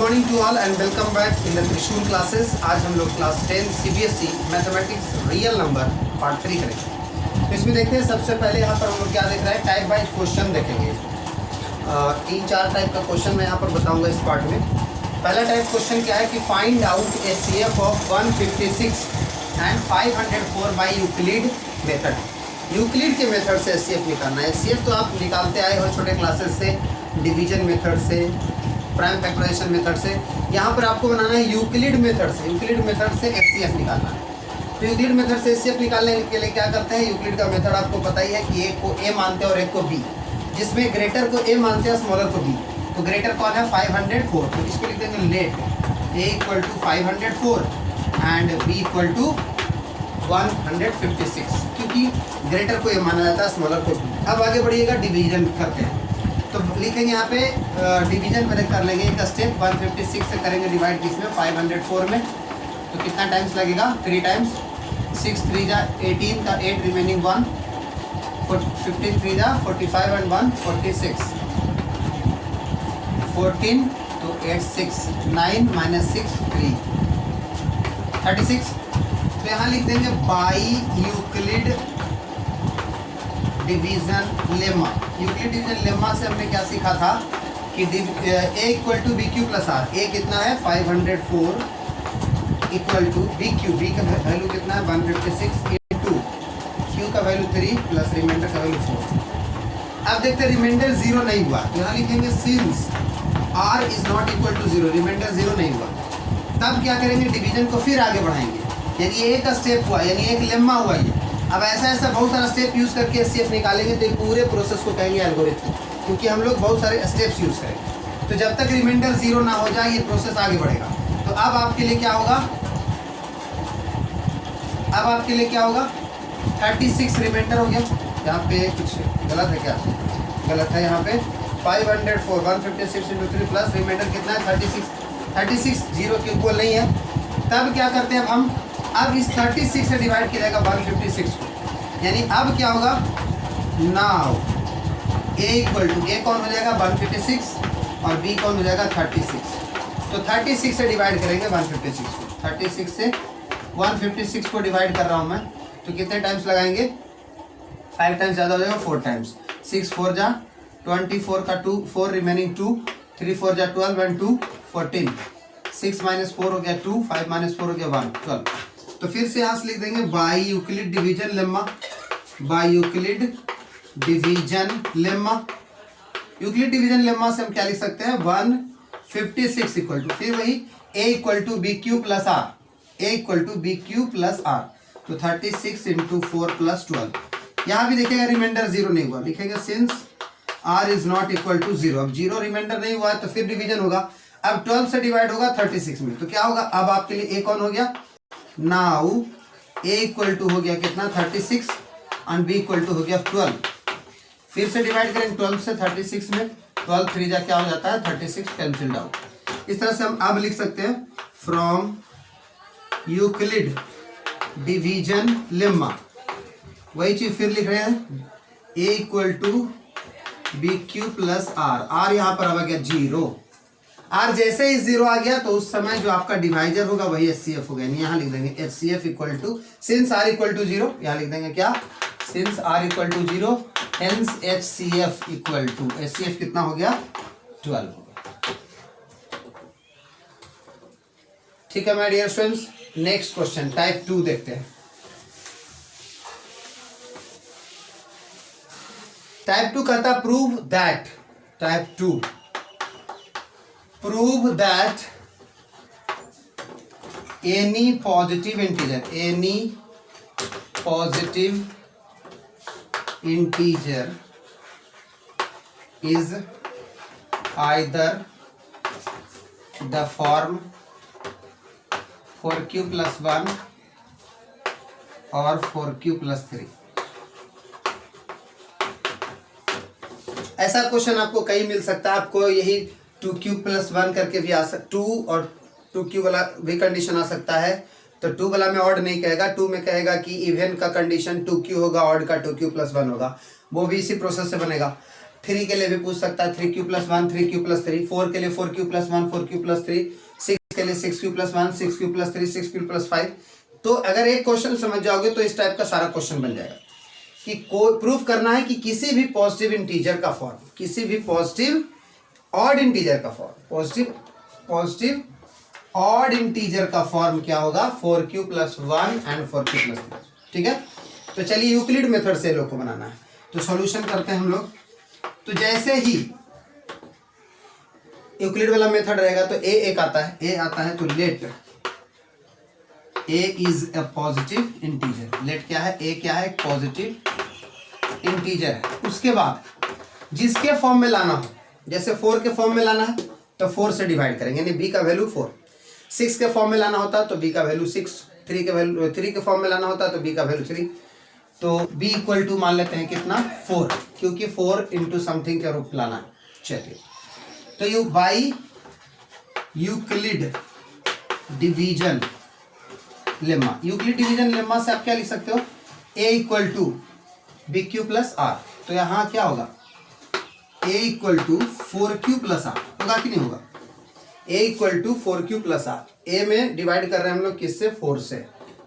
Morning to all and welcome back in the Trishul classes. आज हम लोग class 10 CBSE mathematics real number part 3 करेंगे। तो इसमें देखते हैं सबसे पहले यहाँ पर हम लोग क्या देख रहे हैं, टाइप वाइज क्वेश्चन देखेंगे। 3-4 टाइप का क्वेश्चन मैं यहाँ पर बताऊँगा इस पार्ट में। पहला टाइप क्वेश्चन क्या है कि find out HCF of 156 and 504 by Euclid method. Euclid के मेथड से HCF निकालना है। HCF तो आप निकालते आए हो छोटे क्लासेस से, डिवीजन मेथड से, प्राइम फैक्टराइजेशन मेथड से। यहाँ पर आपको बनाना है यूक्लिड मेथड से। यूक्लिड मेथड से HCF निकालना है। तो यूक्लिड मेथड से HCF निकालने के लिए क्या करते हैं, यूक्लिड का मेथड आपको पता ही है कि एक को A मानते हैं और एक को B, जिसमें ग्रेटर को A मानते हैं, स्मॉलर को B। तो ग्रेटर कौन है, 504। तो इसको लिख देंगे let A equal to 504 and B equal to 156, क्योंकि ग्रेटर को A माना जाता है, स्मॉलर को B। अब आगे बढ़िएगा, डिवीजन करते हैं। तो लिखेंगे यहाँ पे डिवीजन पहले कर लेंगे एक स्टेप। 156 से करेंगे डिवाइड किसमें, 504 में। तो कितना टाइम्स लगेगा, 3 टाइम्स। 6 3 जा 18 का 8 रिमेनिंग 1, 15 3 जा 45 एंड 1 46, 14 तो 8 6 9 माइनस 6 3 36। तो यहाँ लिख देंगे by Euclid division lemma. Euclid division lemma से हमने क्या सीखा था कि A equal to be Q plus r. A कितना है 504 equal to be q, b का वैल्यू कितना है 156 इंटू क्यू का वैल्यू 3 प्लस रिमाइंडर का वैल्यू 4। अब देखते हैं रिमाइंडर 0 नहीं हुआ, यहाँ लिखेंगे since r is not equal to 0, remainder 0 नहीं हुआ। तब क्या करेंगे, डिवीजन को फिर आगे बढ़ाएंगे। यदि एक स्टेप हुआ, यानी एक लेम्मा हुआ ये। अब ऐसा बहुत सारा स्टेप यूज़ करके HCF निकालेंगे तो पूरे प्रोसेस को कहेंगे एल्गोरिथम, क्योंकि हम लोग बहुत सारे स्टेप्स यूज़ करेंगे। तो जब तक रिमाइंडर 0 ना हो जाए ये प्रोसेस आगे बढ़ेगा। तो अब आपके लिए क्या होगा, 36 रिमाइंडर हो गया। यहाँ पे कुछ गलत है क्या, गलत है। यहाँ पे 504 156 इंटू 3 प्लस रिमाइंडर कितना है 36 0 के इक्वल नहीं है। तब क्या करते हैं हम, अब इस 36 से डिवाइड किया जाएगा 156 को, यानी अब क्या होगा, now A equal to, A कौन हो जाएगा 156 और B कौन हो जाएगा 36। तो 36 से डिवाइड करेंगे 156 को। 36 से 156 को डिवाइड कर रहा हूँ मैं, तो कितने टाइम्स लगाएंगे, 5 टाइम्स ज़्यादा हो जाएगा, 4 टाइम्स। 6 4 जा 24 का 2 4 रिमेनिंग 2, 3 4 जा 12 एंड 2 14, 6 माइनस 4 हो गया 2, 5 माइनस 4 हो गया 1 12। तो फिर से यहाँ से लिख देंगे by Euclid division lemma. By Euclid division lemma, Euclid division lemma से हम क्या लिख सकते हैं, 156 इक्वल टू, फिर वही A equal to be Q plus R, A equal to be Q plus R. तो 36 इंटू 4 प्लस 12। यहाँ भी देखिएगा रिमाइंडर 0 नहीं हुआ, लिखेंगे since r is not equal to 0। अब 0 रिमाइंडर नहीं हुआ है तो फिर डिवीजन होगा। अब 12 से डिवाइड होगा 36 में, तो क्या होगा, अब आपके लिए A कौन हो गया, नाउ A इक्वल टू हो गया कितना 36 एंड B इक्वल टू हो गया 12। फिर से डिवाइड करें 12 से 36 में, 12 3 जा क्या हो जाता है 36, कैंसिल्ड आउट। इस तरह से हम अब लिख सकते हैं फ्रॉम यूक्लिड डिवीजन लेम्मा। वही चीज फिर लिख रहे हैं, A equal to be Q plus R. R यहाँ पर आ गया 0। आर जैसे ही 0 आ गया तो उस समय जो आपका डिवाइजर होगा वही HCF होगा। यहाँ लिख देंगे HCF equal to, since r equal to 0, यहाँ लिख देंगे क्या, since r equal to 0 hence HCF equal to, HCF कितना हो गया 12 होगा। ठीक है my dear students, next question type 2 देखते हैं। टाइप 2 कहता prove that, type 2 prove that any positive integer is either the form 4q plus 1 or 4q plus 3। ऐसा क्वेश्चन आपको कहीं मिल सकता है। आपको यही 2q प्लस 1 करके भी आ सकता, 2 और 2q वाला भी कंडीशन आ सकता है। तो 2 वाला में ऑड नहीं कहेगा, 2 में कहेगा कि इवन का कंडीशन 2q होगा, ऑड का 2q प्लस 1 होगा, वो भी इसी प्रोसेस से बनेगा। 3 के लिए भी पूछ सकता है 3 क्यू प्लस 1 3 क्यू प्लस 3, 4 के लिए 4 क्यू प्लस 1 4 क्यू प्लस 3, 6 के लिए 6 Q plus 1 6 Q plus 3 6 Q plus 5। तो अगर एक क्वेश्चन समझ जाओगे तो इस टाइप का सारा क्वेश्चन बन जाएगा कि प्रूफ करना है कि किसी भी पॉजिटिव इंटीजर का फॉर्म, किसी भी पॉजिटिव ऑड इंटीजर का फॉर्म, पॉजिटिव ऑड इंटीजर का फॉर्म क्या होगा 4q plus 1 and 4q plus 3। ठीक है, तो चलिए यूक्लिड मेथड से लोग को बनाना है, तो सॉल्यूशन करते हैं हम लोग। तो जैसे ही यूक्लिड वाला मेथड रहेगा तो ए आता है, तो let a is a positive integer. Let क्या है, a क्या है, पॉजिटिव इंटीजर है। उसके बाद जिसके फॉर्म में लाना हो, जैसे 4 के फॉर्म में लाना है तो 4 से डिवाइड करेंगे, यानी b का वैल्यू 4। 6 के फॉर्म में लाना होता है तो b का वैल्यू 6। 3 के फॉर्म में लाना होता है तो b का वैल्यू 3। तो b इक्वल टू मान लेते हैं कितना 4, क्योंकि 4 इंटू समथिंग के रूप लाना है। चलिए, तो by Euclid division lemma, Euclid division lemma से आप क्या लिख सकते हो, a equal to be Q plus R. तो यहाँ क्या होगा, a equal to 4q plus R होगा कि नहीं होगा, a equal to 4q plus R. a में डिवाइड कर रहे हैं हम लोग किससे, 4 से,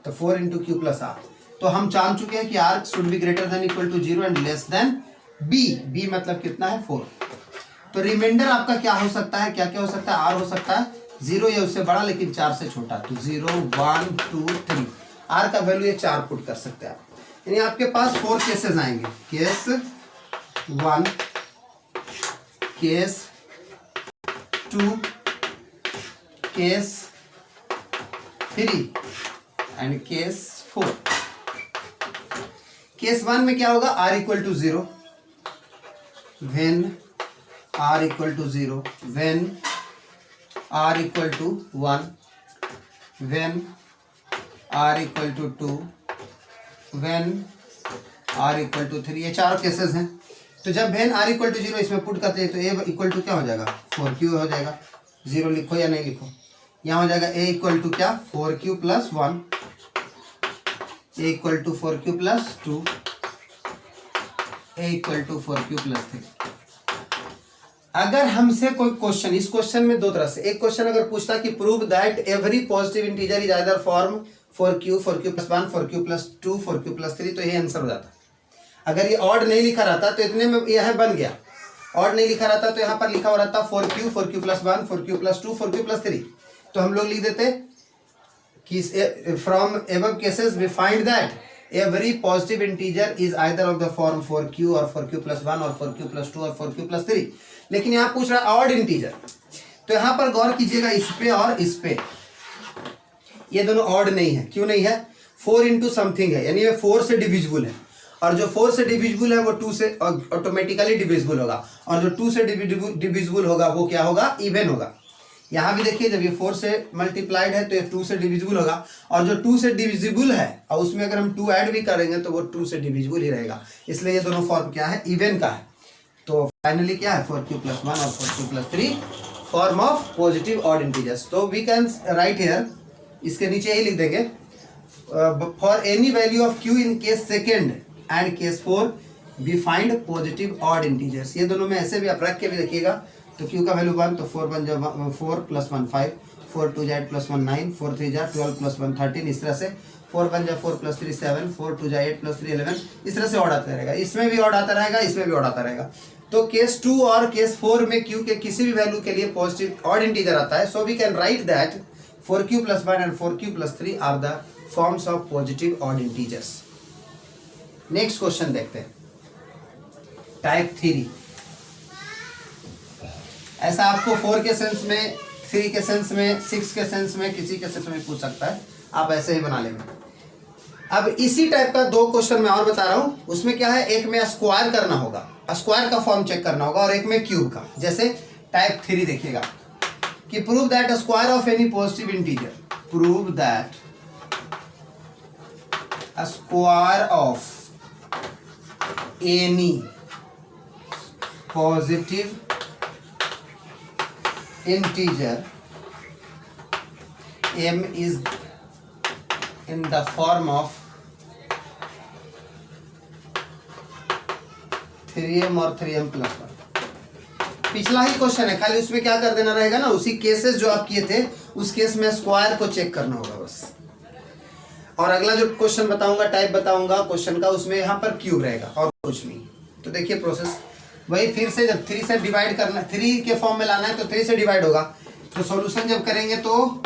तो 4 इंटू क्यू प्लस आर। तो हम जान चुके हैं कि r should be greater than equal to 0 and less than b मतलब कितना है 4। तो रिमाइंडर आपका क्या हो सकता है, क्या क्या हो सकता है, r हो सकता है 0 या उससे बड़ा लेकिन 4 से छोटा, तो 0 1 2 3, r का वैल्यू ये 4 पुट कर सकते हैं आप। यानी आपके पास 4 केसेस आएंगे, case 1, case 2, case 3 and case 4। Case 1 में क्या होगा, r equal to 0 when r equal to 0, when r equal to 1, when r equal to 2, when r equal to 3। ये 4 केसेस हैं। तो जब व्हेन r इक्वल टू 0 इसमें put करते हैं तो a इक्वल टू क्या हो जाएगा, 4q हो जाएगा। 0 लिखो या नहीं लिखो, यहाँ हो जाएगा a इक्वल टू क्या, 4q plus 1, a equal to 4q plus 2, a equal to 4q plus 3। अगर हमसे कोई क्वेश्चन, इस क्वेश्चन में दो तरह से, एक क्वेश्चन अगर पूछता कि prove that every positive integer is either form 4q plus 1 4q plus 2 4q plus 3, तो ये आंसर हो जाता। अगर ये ऑड नहीं लिखा रहता तो इतने में यह बन गया, ऑड नहीं लिखा रहता तो यहाँ पर लिखा हो रहता 4q plus 1 4q plus 2 4q plus 3, तो हम लोग लिख देते कि from above cases we find that every positive integer is either of the form 4q और 4q प्लस 1 और 4q प्लस 2 और 4q प्लस 3। लेकिन यहाँ पूछ रहा है ऑड इंटीजर, तो यहाँ पर गौर कीजिएगा इस पे और इस पे, ये दोनों ऑड नहीं है। क्यों नहीं है, 4 इंटू समथिंग है, यानी ये 4 से डिविजिबल है, और जो 4 से डिविजिबल है वो 2 से ऑटोमेटिकली डिविजिबल होगा, और जो 2 से डिविजिबल होगा वो क्या होगा, इवन होगा। यहाँ भी देखिए जब ये 4 से मल्टीप्लाइड है तो ये 2 से डिविजिबल होगा, और जो 2 से डिविजिबल है और उसमें अगर हम 2 ऐड भी करेंगे तो वो 2 से डिविजिबल ही रहेगा। इसलिए ये दोनों फॉर्म क्या है, इवन का है। तो फाइनली क्या है, 4q प्लस 1 और 4q plus 3 form of positive odd integers. तो वी कैन राइट हियर, इसके नीचे ही लिख देंगे, for any value of q in case second and case 4 we find positive odd integers. ये दोनों में ऐसे भी आप रख के भी देखिएगा, तो q का वैल्यू 1, तो 4 बन जाए 4 प्लस 1 5, 4 2 जा 8 प्लस 1 9, 4 3 जा 12 प्लस 1 13, इस तरह से 4 बन जाए 4 प्लस 3 7, 4 2 जा 8 प्लस 3 11, इस तरह से ऑड आता रहेगा। इसमें भी ऑड आता रहेगा, इसमें भी ऑड आता रहेगा। तो केस 2 और केस 4 में q के किसी भी वैल्यू के लिए पॉजिटिव ऑड इंटीजर आता है। So we can write that 4q plus 1 and 4q plus 3 are the forms of positive odd integers. Next question देखते हैं, टाइप 3। ऐसा आपको 4 के सेंस में, 3 के सेंस में, 6 के सेंस में, किसी के सेंस में पूछ सकता है, आप ऐसे ही बना लेंगे। अब इसी टाइप का 2 क्वेश्चन मैं और बता रहा हूं, उसमें क्या है, एक में स्क्वायर करना होगा, स्क्वायर का फॉर्म चेक करना होगा, और एक में क्यूब का। जैसे टाइप 3 देखिएगा कि prove that square of any positive integer, prove that square of any positive integer m is in the form of 3m और 3m प्लस 1। पिछला ही क्वेश्चन है, खाली उसमें क्या कर देना रहेगा ना, उसी केसेस जो आप किए थे उस केस में स्क्वायर को चेक करना होगा बस। और अगला जो क्वेश्चन बताऊंगा, टाइप बताऊंगा क्वेश्चन का, उसमें यहाँ पर क्यूब रहेगा और कुछ नहीं। तो देखिए प्रोसेस वही, फिर से जब 3 से डिवाइड करना, 3 के फॉर्म में लाना है तो 3 से डिवाइड होगा। तो सॉल्यूशन जब करेंगे तो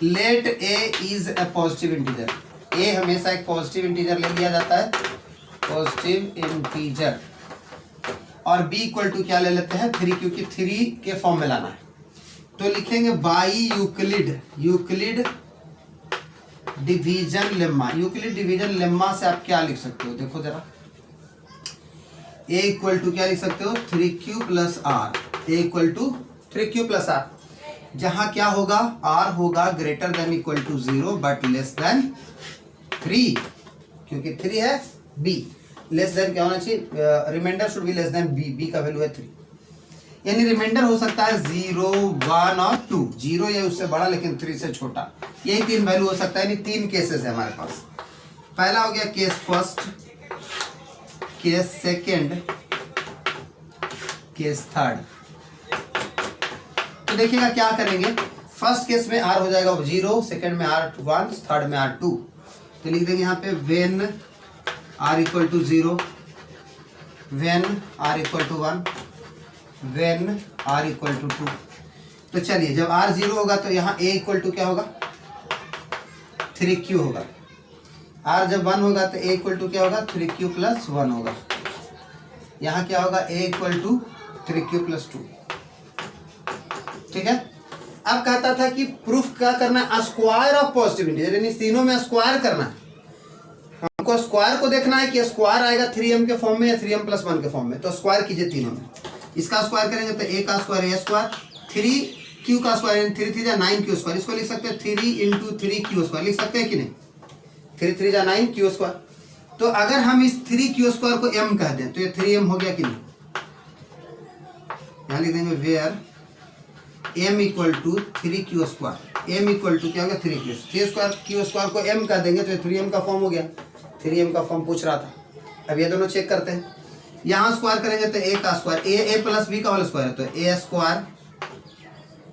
let a is a positive integer, a हमेशा एक पॉजिटिव इंटीजर ले लिया जाता है, पॉजिटिव इंटीजर, और b इक्वल टू क्या ले लेते हैं 3, क्योंकि 3 के फॉर्म में लाना है। तो लिखेंगे by Euclid division lemma. Euclid division lemma से आप क्या लिख सकते हो, देखो जरा, a इक्वल टू क्या लिख सकते हो 3q plus R, a equal to 3q plus R, जहां क्या होगा r होगा greater than equal to 0 but less than 3, क्योंकि 3 है, b लेस देन क्या होना चाहिए, remainder should be less than b का वैल्यू है 3, यानी रिमाइंडर हो सकता है 0, 1 और 2, 0 या उससे बड़ा लेकिन 3 से छोटा, यही 3 वैल्यू हो सकता है। यानी 3 केसेस है हमारे पास। पहला हो गया case first, case second, case third. तो देखिएगा क्या करेंगे, फर्स्ट केस में r हो जाएगा 0, सेकेंड में r 1, थर्ड में r 2। तो लिख देंगे यहाँ पे when r equal to 0, when r equal to 1, when r equal to 2। तो चलिए जब r 0 होगा तो यहाँ a इक्वल टू क्या होगा 3q होगा, r जब 1 होगा तो a इक्वल टू क्या होगा 3q प्लस 1 होगा, यहाँ क्या होगा a equal to 3q plus 2। ठीक है, अब कहता था कि प्रूफ क्या करना है, स्क्वायर ऑफ पॉजिटिव इंटीजर, यानी तीनों में स्क्वायर करना है। हमको स्क्वायर को देखना है कि स्क्वायर आएगा 3m के फॉर्म में या 3m प्लस 1 के फॉर्म में। तो स्क्वायर कीजिए तीनों में, इसका स्क्वायर करेंगे तो a का स्क्वायर a स्क्वायर, 3q का स्क्वायर 3 3 9q स्क्वायर, इसको लिख सकते हैं 3 इंटू 3q स्क्वायर, लिख सकते हैं कि नहीं, 3 3 9q स्क्वायर। तो अगर हम इस 3q स्क्वायर को m कह दें तो ये 3m हो गया कि नहीं, यहाँ लिख देंगे where m equal to 3q square, m equal to क्या हो गया 3q स्क्वायर को m कह देंगे तो ये 3m का फॉर्म हो गया, 3m का फॉर्म पूछ रहा था। अब ये दोनों चेक करते हैं, यहाँ स्क्वायर करेंगे तो a का स्क्वायर a प्लस b का होल स्क्वायर है तो a स्क्वायर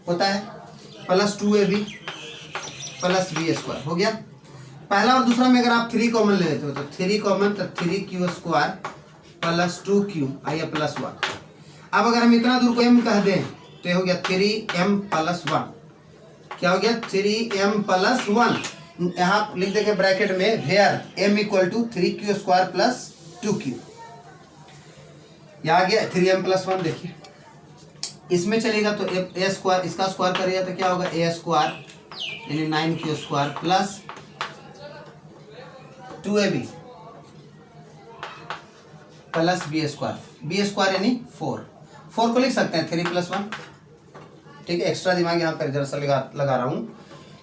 होता है plus 2ab plus b square हो गया। पहला और दूसरा में अगर आप 3 कॉमन ले लेते हो तो 3 कॉमन, तो 3q स्क्वायर प्लस 2q आइए प्लस 1। अब अगर हम इतना दूर को m कह दें तो ये हो गया 3m प्लस 1, क्या हो गया 3m प्लस 1। यहाँ लिख देंगे ब्रैकेट में where m equal to 3q square plus 2q, यहाँ आ गया 3m प्लस 1। देखिए इसमें चलेगा तो a स्क्वायर, इसका स्क्वायर करेगा तो क्या होगा a स्क्वायर यानी 9q square plus 2ab plus b square यानी 4 को लिख सकते हैं 3 प्लस 1। ठीक है, एक्स्ट्रा दिमाग यहाँ पर जरा सा लगा रहा हूँ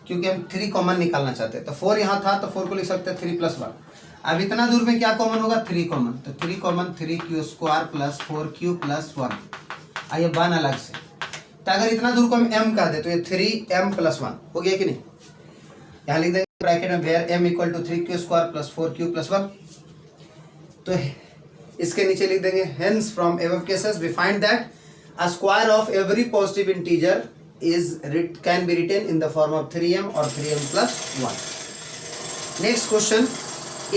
क्योंकि हम 3 कॉमन निकालना चाहते हैं। तो 4 यहाँ था तो 4 को लिख सकते हैं 3 प्लस 1। अब इतना दूर में क्या कॉमन होगा 3 कॉमन, तो 3 common 3q square plus 4q plus 1 आइए 1 अलग से। तो अगर इतना दूर को हम m कह दे तो ये 3m प्लस 1 हो गया कि नहीं, यहाँ लिख देंगे ब्रैकेट में where m equal to 3q square plus 4q plus 1। तो इसके नीचे लिख देंगे hence from above cases we find that a square of every positive integer can be written in the form of 3m or 3m plus 1। Next question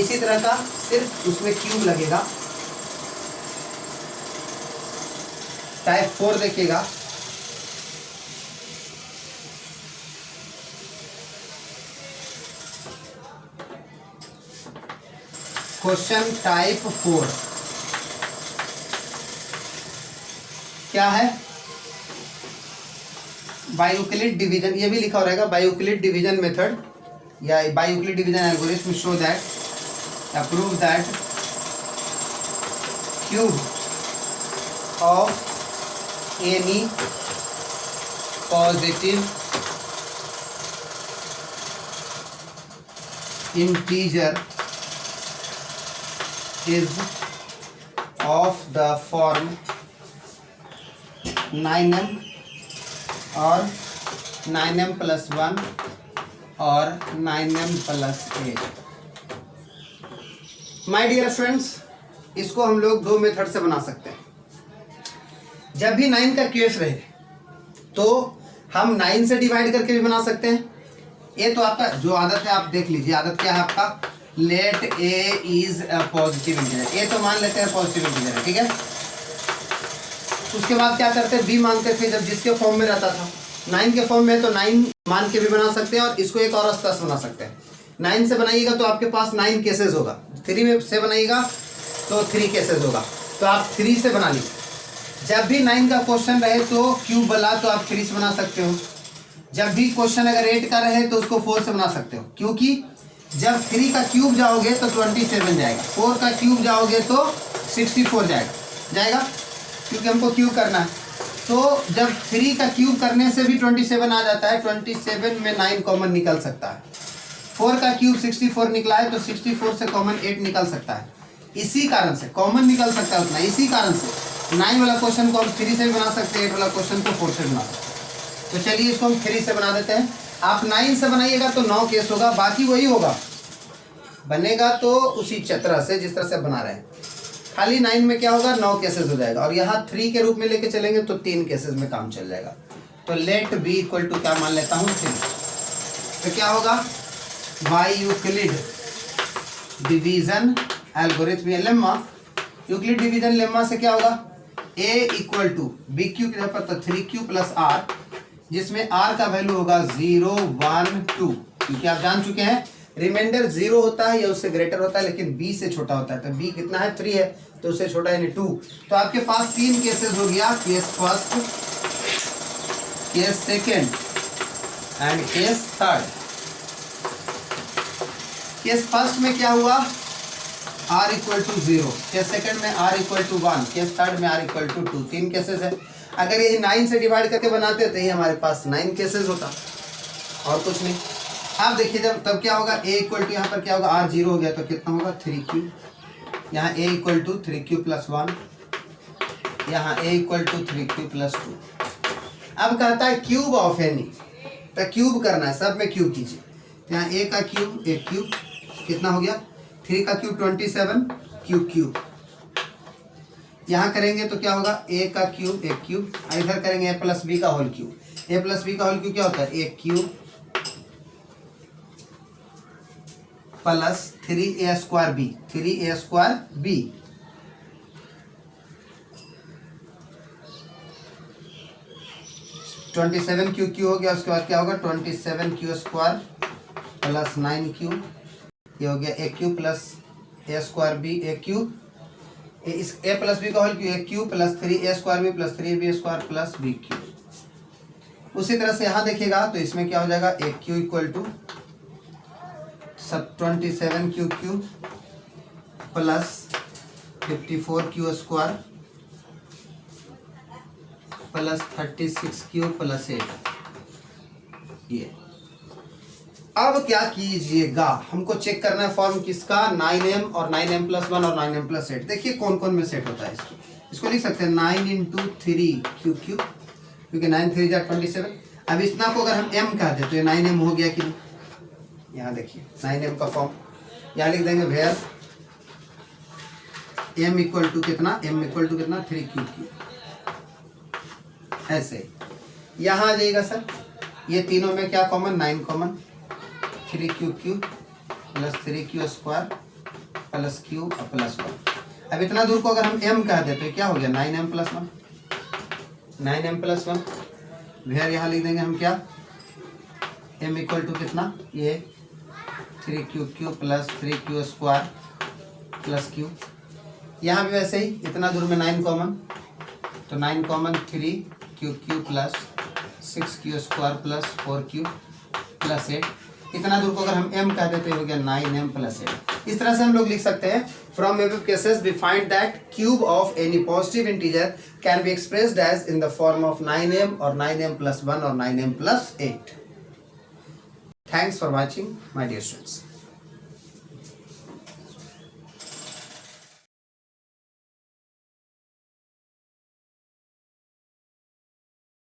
इसी तरह का, सिर्फ उसमें क्यूब लगेगा, टाइप 4 देखिएगा। क्वेश्चन टाइप 4 क्या है, बायोक्लिड डिवीजन, ये भी लिखा हो रहेगा बायोक्लिड डिवीजन मेथड या by Euclid division algorithm show that approve that cube of any positive integer is of the form 9m और 9m प्लस 1 और 9m plus 8। My dear friends, इसको हम लोग दो मेथड से बना सकते हैं। जब भी 9 का क्यूएफ रहे तो हम 9 से डिवाइड करके भी बना सकते हैं। ये तो आपका जो आदत है आप देख लीजिए, आदत क्या है आपका, let a is a positive integer. A तो मान लेते हैं पॉजिटिव इंटीजर है, ठीक है। उसके बाद क्या करते हैं, बी मानते थे जब जिसके फॉर्म में रहता था। 9 के फॉर्म में तो 9 मान के भी बना सकते हैं और इसको एक और 10 बना सकते हैं। 9 से बनाइएगा तो आपके पास 9 केसेस होगा, 3 में से बनाइएगा तो 3 केसेस होगा, तो आप 3 से बना लीजिए। जब भी 9 का क्वेश्चन रहे तो क्यूब वाला तो आप 3 से बना सकते हो। जब भी क्वेश्चन अगर 8 का रहे तो उसको 4 से बना सकते हो, क्योंकि जब 3 का क्यूब जाओगे तो 27 जाएगा, 4 का क्यूब जाओगे तो 64 जाएगा, क्योंकि हमको क्यूब करना है। तो जब 3 का क्यूब करने से भी 27 आ जाता है, 27 में 9 कॉमन निकल सकता है। 4 का क्यूब 64 निकला है तो 64 से कॉमन 8 निकल सकता है। इसी कारण से कॉमन निकल सकता है उतना, इसी कारण से 9 वाला क्वेश्चन को हम 3 से भी बना सकते हैं, 8 वाला क्वेश्चन को 4 से बना सकते हैं। तो चलिए इसको हम 3 से बना देते हैं। आप 9 से बनाइएगा तो 9 केस होगा, बाकी वही होगा, बनेगा तो उसी तरह से जिस तरह से बना रहे हैं। खाली 9 में क्या होगा, 9 केसेस हो जाएगा, और यहाँ 3 के रूप में लेके चलेंगे तो 3 केसेस में काम चल जाएगा। तो लेट बी इक्वल टू क्या मान लेता हूँ 3। तो क्या होगा, by Euclid division algorithm lemma, Euclid division lemma से क्या होगा, a equal to be Q की जगह पर 3q प्लस r, जिसमें r का वैल्यू होगा 0 1 2, क्योंकि आप जान चुके हैं रिमाइंडर 0 होता है या उससे ग्रेटर होता है, लेकिन b से छोटा होता है। तो b कितना है, 3 है, तो उससे छोटा यानी 2। तो आपके पास 3 केसेस हो गया, case first, case second and case third. Case first में क्या हुआ, r equal to 0, case second में r equal to 1, case third में r इक्वल टू 2। 3 केसेस है। अगर यही 9 से डिवाइड करके बनाते तो ये हमारे पास 9 केसेस होता, और कुछ नहीं। आप देखिए जब तब क्या होगा, a इक्वल टू यहाँ पर क्या होगा, r 0 हो गया तो कितना होगा 3q, यहाँ a equal to 3q plus 1, यहाँ a equal to 3q plus 2। अब कहता है क्यूब ऑफ एनी, तो क्यूब करना है, सब में क्यूब कीजिए। यहाँ a का क्यूब, एक क्यूब कितना हो गया, 3 का क्यूब 27, क्यूब यहाँ करेंगे तो क्या होगा, a का क्यूब, एक क्यूब, इधर करेंगे a प्लस बी का whole cube. a plus B का होल क्यूब क्या होता है, एक cube plus 3a square B, 3a square B, Q हो गया। उसके बाद क्या होगा, 27q स्क्वायर प्लस 9q, ये हो गया a cube plus a square b, a cube, इस ए प्लस बी का whole cube, a cube plus 3a square b plus 3b square plus b cube. उसी तरह से यहाँ देखिएगा तो इसमें क्या हो जाएगा, ए क्यू इक्वल टू सब 27q cube plus 54q square plus 36q plus 8। ये अब क्या कीजिएगा, हमको चेक करना है फॉर्म किसका, 9m और 9m प्लस 1 और 9m प्लस 8। देखिए कौन कौन में सेट होता है इसको लिख सकते हैं 9 इंटू 3q, क्योंकि 9 3 जा 27। अब इतना को अगर हम m कह दे तो ये 9m हो गया कि नहीं। यहाँ देखिए 9m का फॉर्म, यहाँ लिख देंगे वेयर m इक्वल टू कितना, m इक्वल टू कितना 3q, ऐसे। यहाँ आ जाइएगा सर, ये तीनों में क्या common, 9 common, 3q cube plus 3q square plus q और प्लस 1। अब इतना दूर को अगर हम m कह देते तो क्या हो गया, 9m प्लस 1, 9m प्लस 1। फिर यहाँ लिख देंगे हम क्या, m इक्वल टू कितना, ये 3q cube plus 3q square plus q। यहाँ भी वैसे ही इतना दूर में 9 कॉमन, तो 9 common 3q cube plus 6q square plus 4q plus 8। इतना दूर को अगर हम m कह देते हो गया 9m प्लस 8। इस तरह से हम लोग लिख सकते हैं, from above cases we find that cube of any positive integer can be expressed as in the form of 9m or 9m plus 1 or 9m plus 8. Thanks for watching my dear students.